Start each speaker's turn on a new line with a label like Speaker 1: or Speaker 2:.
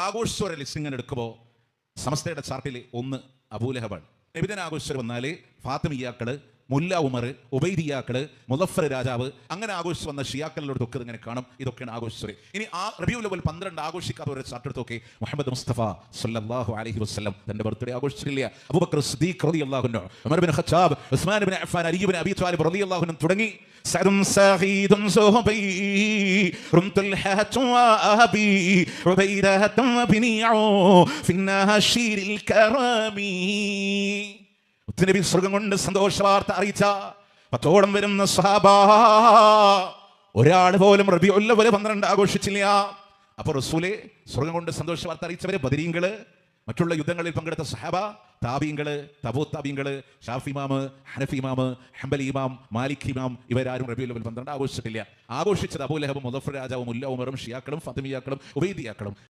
Speaker 1: ആഘോഷിച്ചവരെ list ഇങ്ങനെ എടുക്കുമ്പോൾ സമസ്തയുടെ ചാർട്ടിൽ 1 അബൂലഹബാണ്. നബിദിന ആഘോഷിച്ചവർ വന്നാൽ ഫാത്തിമിയാക്കള്, മുല്ല ഉമർ, ഉബൈദിയാക്കള്, മുദഫർ രാജാവ്, അങ്ങനെ ആഘോഷിച്ച് വന്ന ഷിയാക്കളിലോടൊക്കെ ഇങ്ങനെ കാണും. ഇതൊക്കെയാണ് ആഘോഷിച്ചവർ. ഇനി ആ റബീഉൽ അവ്വൽ 12 ആഘോഷിക്കാത്തവരെ ചാർട്ട് എടുത്തൊക്കെ മുഹമ്മദ് മുസ്തഫ സല്ലല്ലാഹു അലൈഹി വസല്ലം തന്റെ ബർത്ത്ഡേ ആഘോഷിച്ചിട്ടില്ല. അബൂബക്കർ സിദ്ദീഖ് റളിയല്ലാഹു അൻഹു, ഉമർ ഇബ്നു ഖത്താബ്, ഉസ്മാൻ ഇബ്നു അഫ്ഫാൻ, അലി ഇബ്നു അബീ ത്വാലിബ് റളിയല്ലാഹു അൻഹു തുടങ്ങി സഅദുൻ സഈദുൻ സുഹബി റുംതുൽ ഹഅതു വഅബി ഉബൈദഹു വബിനിഉ ഫിന്നാശീരിൽ കറമി. നബി സ്വർഗം കൊണ്ട് സന്തോഷ വാർത്ത അറിയിച്ച 10ഓളം വരുന്ന സ്വഹാബ ഒരാൾ പോലും റബീഉൽ അവ്വൽ 12 ആഘോഷിച്ചില്ല. അപ്പോൾ റസൂലെ സ്വർഗം കൊണ്ട് സന്തോഷ വാർത്ത അറിയിച്ചവരെ ബദരീങ്ങള്, മറ്റുള്ള യുദ്ധങ്ങളിൽ പങ്കെടുത്ത സഹാബ, താബീങ്ങള്, തബൂ താബീങ്ങള്, ഷാഫി ഇമാമ്, ഹനഫി ഇമാമ്, ഹംബലി ഇമാം, മാലിക് ഇമാം, ഇവരാരും റബീഉൽ അവ്വൽ 12 ആഘോഷിച്ചിട്ടില്ല. ആഘോഷിച്ചത് അബൂലഹബും, മുദഫർ രാജാവും, മുല്ല ഉമറും, ഷിയാക്കളും, ഫാത്തിമിയാക്കളും, ഉബൈദിയാക്കളും.